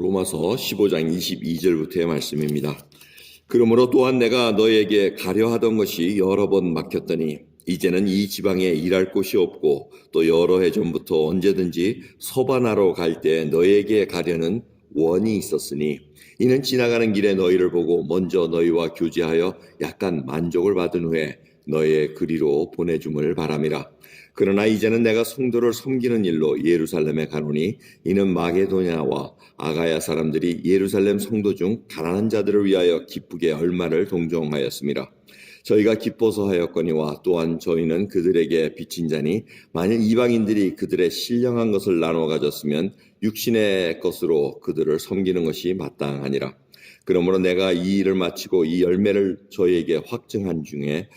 로마서 15장 22절부터의 말씀입니다. 그러므로 또한 내가 너에게 가려 하던 것이 여러 번 막혔더니 이제는 이 지방에 일할 곳이 없고 또 여러 해 전부터 언제든지 서바나로 갈 때 너에게 가려는 원이 있었으니 이는 지나가는 길에 너희를 보고 먼저 너희와 교제하여 약간 만족을 받은 후에 너희의 그리로 보내줌을 바람이라. 그러나 이제는 내가 성도를 섬기는 일로 예루살렘에 가노니 이는 마게도냐와 아가야 사람들이 예루살렘 성도 중 가난한 자들을 위하여 기쁘게 얼마를 동정하였음이라. 저희가 기뻐서 하였거니와 또한 저희는 그들에게 빚진 자니 만일 이방인들이 그들의 신령한 것을 나눠 가졌으면 육신의 것으로 그들을 섬기는 것이 마땅하니라. 그러므로 내가 이 일을 마치고 이 열매를 저희에게 확증한 중에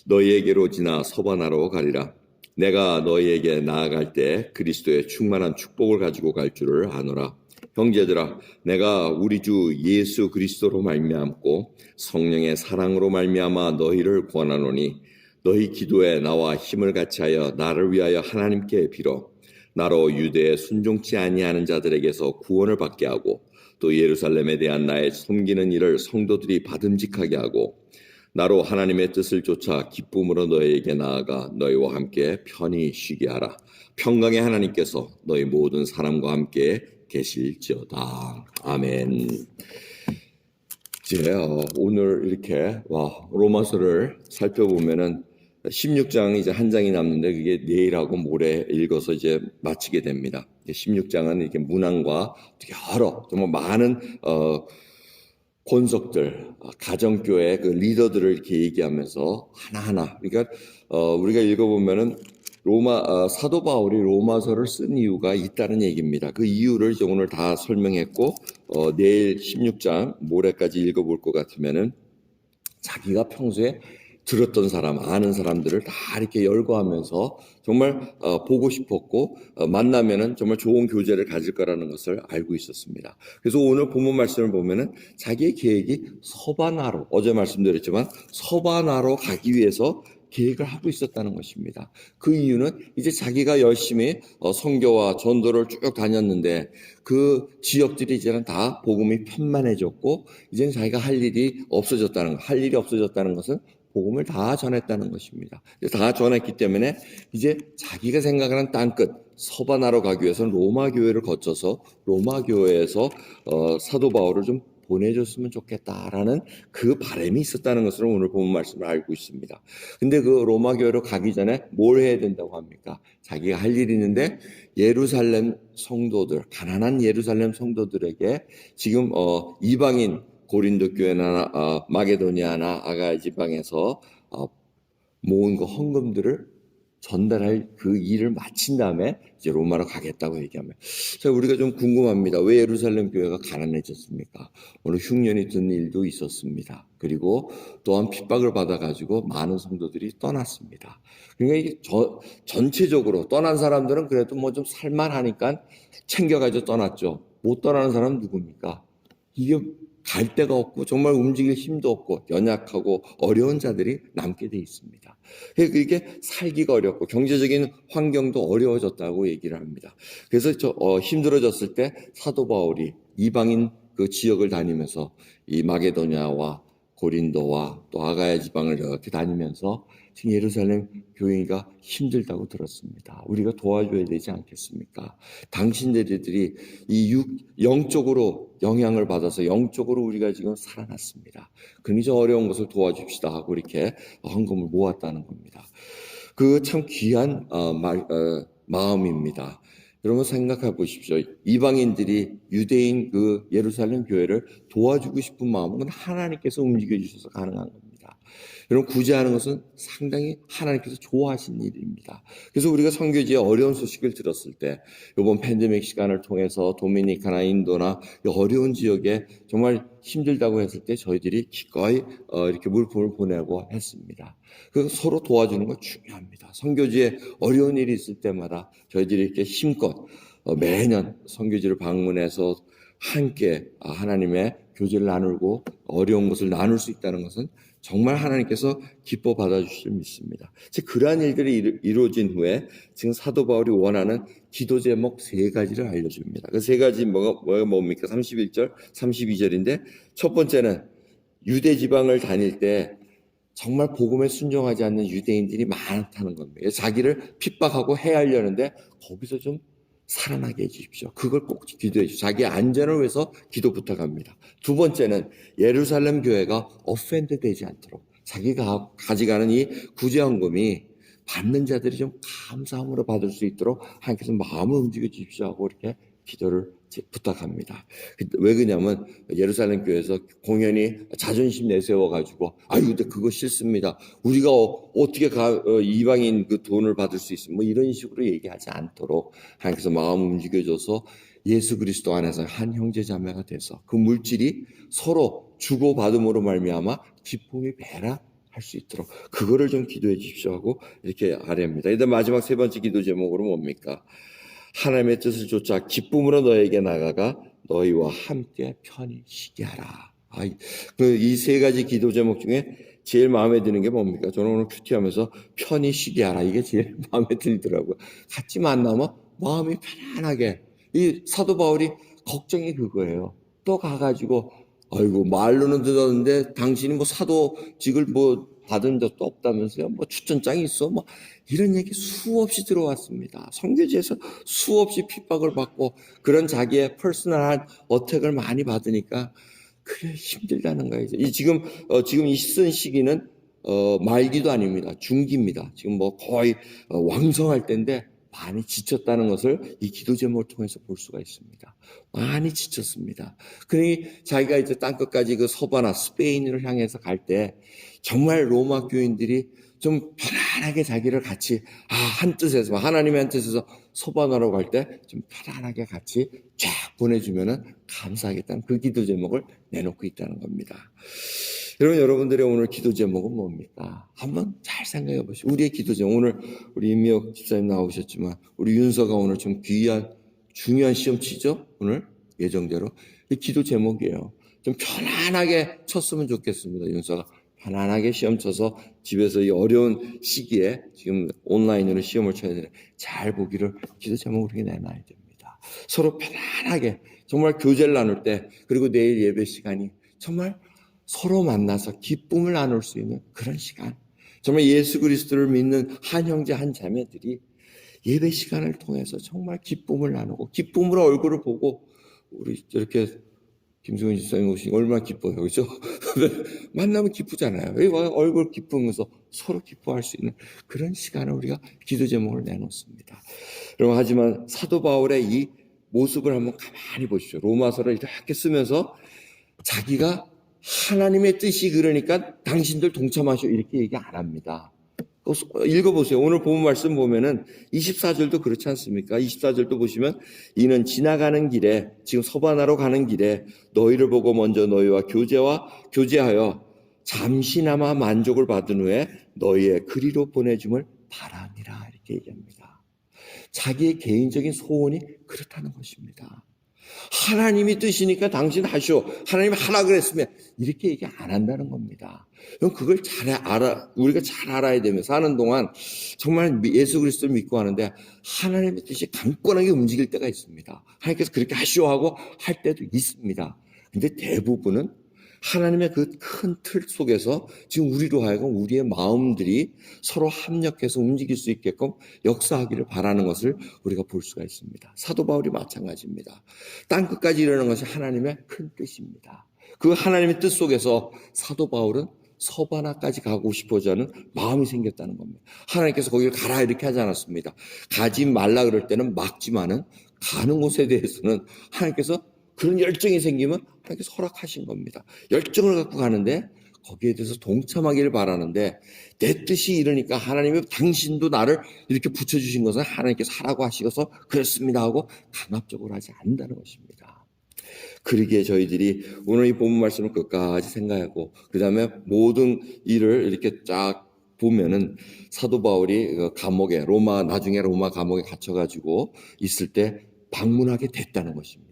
너희에게로 지나 서바나로 가리라. 내가 너희에게 나아갈 때 그리스도의 충만한 축복을 가지고 갈 줄을 아노라. 형제들아, 내가 우리 주 예수 그리스도로 말미암고 성령의 사랑으로 말미암아 너희를 권하노니 너희 기도에 나와 힘을 같이하여 나를 위하여 하나님께 빌어 나로 유대에 순종치 아니하는 자들에게서 구원을 받게 하고 또 예루살렘에 대한 나의 섬기는 일을 성도들이 받음직하게 하고 나로 하나님의 뜻을 쫓아 기쁨으로 너희에게 나아가 너희와 함께 편히 쉬게 하라. 평강의 하나님께서 너희 모든 사람과 함께 계실지어다. 아멘. 이제 오늘 이렇게 로마서를 살펴보면은 16장 이제 한 장이 남는데 그게 내일하고 모레 읽어서 이제 마치게 됩니다. 16장은 이렇게 문안과 여러 정말 많은 권속들, 가정교회 그 리더들을 이렇게 얘기하면서 하나하나. 그러니까 우리가 읽어보면은 사도 바울이 로마서를 쓴 이유가 있다는 얘기입니다. 그 이유를 이제 오늘 다 설명했고 내일 16장 모레까지 읽어볼 것 같으면은 자기가 평소에 들었던 사람, 아는 사람들을 다 이렇게 열거하면서 정말 보고 싶었고 만나면은 정말 좋은 교제를 가질 거라는 것을 알고 있었습니다. 그래서 오늘 본문 말씀을 보면은 자기의 계획이 서바나로, 어제 말씀드렸지만 서바나로 가기 위해서 계획을 하고 있었다는 것입니다. 그 이유는 이제 자기가 열심히 선교와 전도를 쭉 다녔는데 그 지역들이 이제는 다 복음이 편만해졌고 이제는 자기가 할 일이 없어졌다는 것. 할 일이 없어졌다는 것은 복음을 다 전했다는 것입니다. 다 전했기 때문에 이제 자기가 생각하는 땅끝 서바나로 가기 위해서는 로마 교회를 거쳐서 로마 교회에서 사도 바울을 좀 보내줬으면 좋겠다라는 그 바람이 있었다는 것을 오늘 본문 말씀을 알고 있습니다. 근데 그 로마 교회로 가기 전에 뭘 해야 된다고 합니까? 자기가 할 일이 있는데 예루살렘 성도들, 가난한 예루살렘 성도들에게 지금 이방인 고린도 교회나 마게도니아나 아가야 지방에서 모은 그 헌금들을 전달할 그 일을 마친 다음에 이제 로마로 가겠다고 얘기하면 자, 우리가 좀 궁금합니다. 왜 예루살렘 교회가 가난해졌습니까? 오늘 흉년이 든 일도 있었습니다. 그리고 또한 핍박을 받아가지고 많은 성도들이 떠났습니다. 그러니까 이게 전체적으로 떠난 사람들은 그래도 뭐 좀 살만하니까 챙겨가지고 떠났죠. 못 떠나는 사람은 누굽니까? 이게 갈 데가 없고 정말 움직일 힘도 없고 연약하고 어려운 자들이 남게 돼 있습니다. 이게 살기가 어렵고 경제적인 환경도 어려워졌다고 얘기를 합니다. 그래서 힘들어졌을 때 사도 바울이 이방인 그 지역을 다니면서 이 마게도냐와 고린도와 또 아가야 지방을 이렇게 다니면서 지금 예루살렘 교회가 힘들다고 들었습니다. 우리가 도와줘야 되지 않겠습니까? 당신들이 이 영적으로 영향을 받아서 영적으로 우리가 지금 살아났습니다. 그러니 저 어려운 것을 도와줍시다 하고 이렇게 헌금을 모았다는 겁니다. 그 참 귀한 마음입니다. 여러분 생각해 보십시오. 이방인들이 유대인 그 예루살렘 교회를 도와주고 싶은 마음은 하나님께서 움직여 주셔서 가능한 겁니다. 여러분 구제하는 것은 상당히 하나님께서 좋아하신 일입니다. 그래서 우리가 선교지에 어려운 소식을 들었을 때 이번 팬데믹 시간을 통해서 도미니카나 인도나 어려운 지역에 정말 힘들다고 했을 때 저희들이 기꺼이 이렇게 물품을 보내고 했습니다. 그 서로 도와주는 건 중요합니다. 선교지에 어려운 일이 있을 때마다 저희들이 이렇게 힘껏 매년 선교지를 방문해서 함께 하나님의 교제를 나누고 어려운 것을 나눌 수 있다는 것은 정말 하나님께서 기뻐 받아주실 믿습니다. 즉 그러한 일들이 이루어진 후에 지금 사도 바울이 원하는 기도 제목 3가지를 알려줍니다. 그 3가지 뭐가 뭡니까? 31절, 32절인데 첫 번째는 유대 지방을 다닐 때 정말 복음에 순종하지 않는 유대인들이 많다는 겁니다. 자기를 핍박하고 해하려는데 거기서 좀 살아나게 해주십시오. 그걸 꼭 기도해 주십시오. 자기의 안전을 위해서 기도 부탁합니다. 두 번째는 예루살렘 교회가 offend 되지 않도록 자기가 가져가는 이 구제헌금이 받는 자들이 좀 감사함으로 받을 수 있도록 하나님께서 마음을 움직여 주십시오 하고 이렇게 기도를 부탁합니다. 왜 그러냐면 예루살렘 교회에서 공연히 자존심 내세워가지고 근데 그거 싫습니다. 우리가 어떻게 이방인 그 돈을 받을 수 있습니까? 뭐 이런 식으로 얘기하지 않도록 하나님께서 마음을 움직여줘서 예수 그리스도 안에서 한 형제 자매가 돼서 그 물질이 서로 주고받음으로 말미암아 기쁨이 배라 할 수 있도록 그거를 좀 기도해 주십시오 하고 이렇게 아뢰합니다. 일단 마지막 3번째 기도 제목으로 뭡니까? 하나님의 뜻을 쫓아 기쁨으로 너에게 나가가 너희와 함께 편히 쉬게 하라. 이 3가지 기도 제목 중에 제일 마음에 드는 게 뭡니까? 저는 오늘 큐티하면서 편히 쉬게 하라. 이게 제일 마음에 들더라고요. 같이 만나면 마음이 편안하게. 이 사도 바울이 걱정이 그거예요. 또 가가지고 말로는 들었는데 당신이 뭐 사도직을 뭐 받은 적도 없다면서요? 뭐 추천장이 있어? 뭐 이런 얘기 수없이 들어왔습니다. 선교지에서 수없이 핍박을 받고 그런 자기의 퍼스널한 어택을 많이 받으니까 그게 힘들다는 거예요. 지금 이 쓴 시기는 말기도 아닙니다. 중기입니다. 지금 뭐 거의 왕성할 때인데 많이 지쳤다는 것을 이 기도 제목을 통해서 볼 수가 있습니다. 많이 지쳤습니다. 그러니 자기가 이제 땅끝까지 그 서바나 스페인을 향해서 갈 때 정말 로마 교인들이 좀 편안하게 자기를 같이 한 뜻에서 하나님의 한 뜻에서 서바나로 갈 때 좀 편안하게 같이 쫙 보내주면은 감사하겠다는 그 기도 제목을 내놓고 있다는 겁니다. 여러분들의 오늘 기도 제목은 뭡니까? 한번 잘 생각해 보시죠. 우리의 기도 제목, 오늘 우리 임미혁 집사님 나오셨지만 우리 윤서가 오늘 좀 귀한 중요한 시험 치죠? 오늘 예정대로 이 기도 제목이에요. 좀 편안하게 쳤으면 좋겠습니다. 윤서가 편안하게 시험 쳐서 집에서 이 어려운 시기에 지금 온라인으로 시험을 쳐야 되는 잘 보기를 기도 제목으로 내놔야 됩니다. 서로 편안하게 정말 교제를 나눌 때 그리고 내일 예배 시간이 정말 서로 만나서 기쁨을 나눌 수 있는 그런 시간. 정말 예수 그리스도를 믿는 한 형제 한 자매들이 예배 시간을 통해서 정말 기쁨을 나누고 기쁨으로 얼굴을 보고 우리 저렇게 김수근 집사님 오시니 얼마나 기뻐요. 그렇죠? 만나면 기쁘잖아요. 얼굴 기쁘면서 서로 기뻐할 수 있는 그런 시간을 우리가 기도 제목을 내놓습니다. 여러분 하지만 사도 바울의 이 모습을 한번 가만히 보십시오. 로마서를 이렇게 쓰면서 자기가 하나님의 뜻이 그러니까 당신들 동참하시오 이렇게 얘기 안 합니다. 읽어보세요. 오늘 본 말씀 보면은 24절도 그렇지 않습니까? 24절도 보시면 이는 지나가는 길에 지금 서바나로 가는 길에 너희를 보고 먼저 너희와 교제하여 잠시나마 만족을 받은 후에 너희의 그리로 보내줌을 바라니라 이렇게 얘기합니다. 자기의 개인적인 소원이 그렇다는 것입니다. 하나님이 뜻이니까 당신 하시오. 하나님이 하라 그랬으면 이렇게 얘기 안 한다는 겁니다. 그걸 우리가 잘 알아야 되면 사는 동안 정말 예수 그리스도를 믿고 하는데 하나님의 뜻이 강권하게 움직일 때가 있습니다. 하나님께서 그렇게 하시오 하고 할 때도 있습니다. 근데 대부분은 하나님의 그 큰 틀 속에서 지금 우리로 하여금 우리의 마음들이 서로 합력해서 움직일 수 있게끔 역사하기를 바라는 것을 우리가 볼 수가 있습니다. 사도 바울이 마찬가지입니다. 땅끝까지 이르는 것이 하나님의 큰 뜻입니다. 그 하나님의 뜻 속에서 사도 바울은 서바나까지 가고 싶어져 하는 마음이 생겼다는 겁니다. 하나님께서 거기를 가라 이렇게 하지 않았습니다. 가지 말라 그럴 때는 막지만은 가는 곳에 대해서는 하나님께서 그런 열정이 생기면 하나님께서 허락하신 겁니다. 열정을 갖고 가는데 거기에 대해서 동참하기를 바라는데 내 뜻이 이러니까 하나님이 당신도 나를 이렇게 붙여주신 것은 하나님께서 하라고 하시고서 그렇습니다 하고 강압적으로 하지 않는다는 것입니다. 그러기에 저희들이 오늘 이 본문 말씀을 끝까지 생각하고 그 다음에 모든 일을 이렇게 쫙 보면은 사도 바울이 나중에 로마 감옥에 갇혀가지고 있을 때 방문하게 됐다는 것입니다.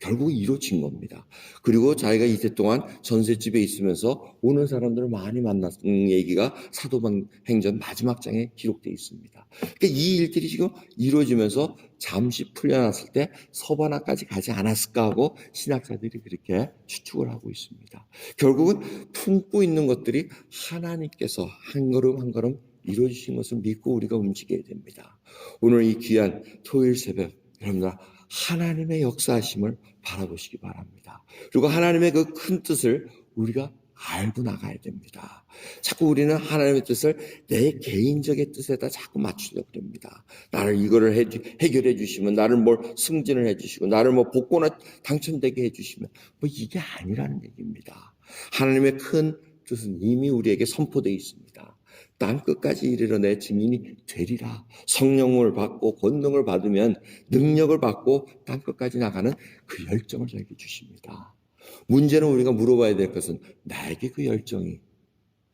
결국 이루어진 겁니다. 그리고 자기가 이때 동안 전셋집에 있으면서 오는 사람들을 많이 만났던 얘기가 사도행전 마지막 장에 기록되어 있습니다. 그러니까 이 일들이 지금 이루어지면서 잠시 풀려났을 때 서바나까지 가지 않았을까 하고 신학자들이 그렇게 추측을 하고 있습니다. 결국은 품고 있는 것들이 하나님께서 한 걸음 한 걸음 이루어지신 것을 믿고 우리가 움직여야 됩니다. 오늘 이 귀한 토요일 새벽 여러분들 하나님의 역사하심을 바라보시기 바랍니다. 그리고 하나님의 그 큰 뜻을 우리가 알고 나가야 됩니다. 자꾸 우리는 하나님의 뜻을 내 개인적인 뜻에다 자꾸 맞추려고 합니다. 나를 이거를 해결해 주시면, 나를 뭘 승진을 해 주시고, 나를 뭐 복고나 당첨되게 해 주시면, 뭐 이게 아니라는 얘기입니다. 하나님의 큰 뜻은 이미 우리에게 선포되어 있습니다. 땅 끝까지 이르러 내 증인이 되리라. 성령을 받고 권능을 받으면 능력을 받고 땅 끝까지 나가는 그 열정을 저에게 주십니다. 문제는 우리가 물어봐야 될 것은 나에게 그 열정이,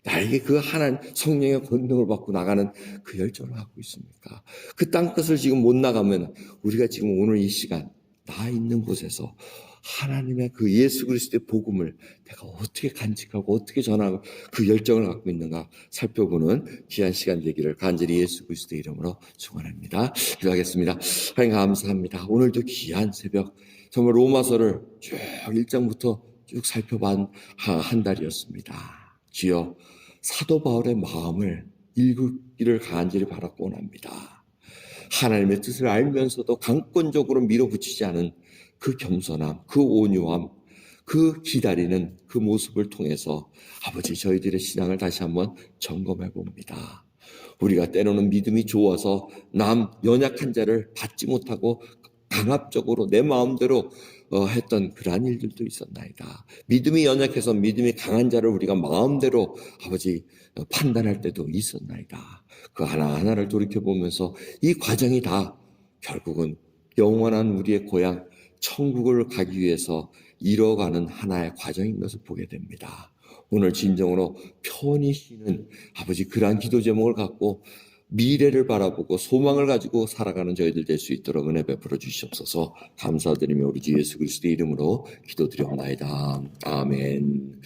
나에게 그 하나님 성령의 권능을 받고 나가는 그 열정을 갖고 있습니까? 그 땅 끝을 지금 못 나가면 우리가 지금 오늘 이 시간 나 있는 곳에서 하나님의 그 예수 그리스도의 복음을 내가 어떻게 간직하고 어떻게 전하고 그 열정을 갖고 있는가 살펴보는 귀한 시간 되기를 간절히 예수 그리스도의 이름으로 축원합니다. 기도하겠습니다. 하나님 감사합니다. 오늘도 귀한 새벽 정말 로마서를 쭉 1장부터 쭉 살펴본 한 달이었습니다. 주여 사도 바울의 마음을 읽기를 간절히 바라고 원합니다. 하나님의 뜻을 알면서도 강권적으로 밀어붙이지 않은 그 겸손함, 그 온유함, 그 기다리는 그 모습을 통해서 아버지 저희들의 신앙을 다시 한번 점검해 봅니다. 우리가 때로는 믿음이 좋아서 남 연약한 자를 받지 못하고 강압적으로 내 마음대로 했던 그러한 일들도 있었나이다. 믿음이 연약해서 믿음이 강한 자를 우리가 마음대로 아버지 판단할 때도 있었나이다. 그 하나하나를 돌이켜보면서 이 과정이 다 결국은 영원한 우리의 고향 천국을 가기 위해서 이뤄가는 하나의 과정인 것을 보게 됩니다. 오늘 진정으로 편히 쉬는 아버지 그러한 기도 제목을 갖고 미래를 바라보고 소망을 가지고 살아가는 저희들 될 수 있도록 은혜 베풀어 주시옵소서. 감사드리며 우리 주 예수 그리스도의 이름으로 기도드리옵나이다. 아멘.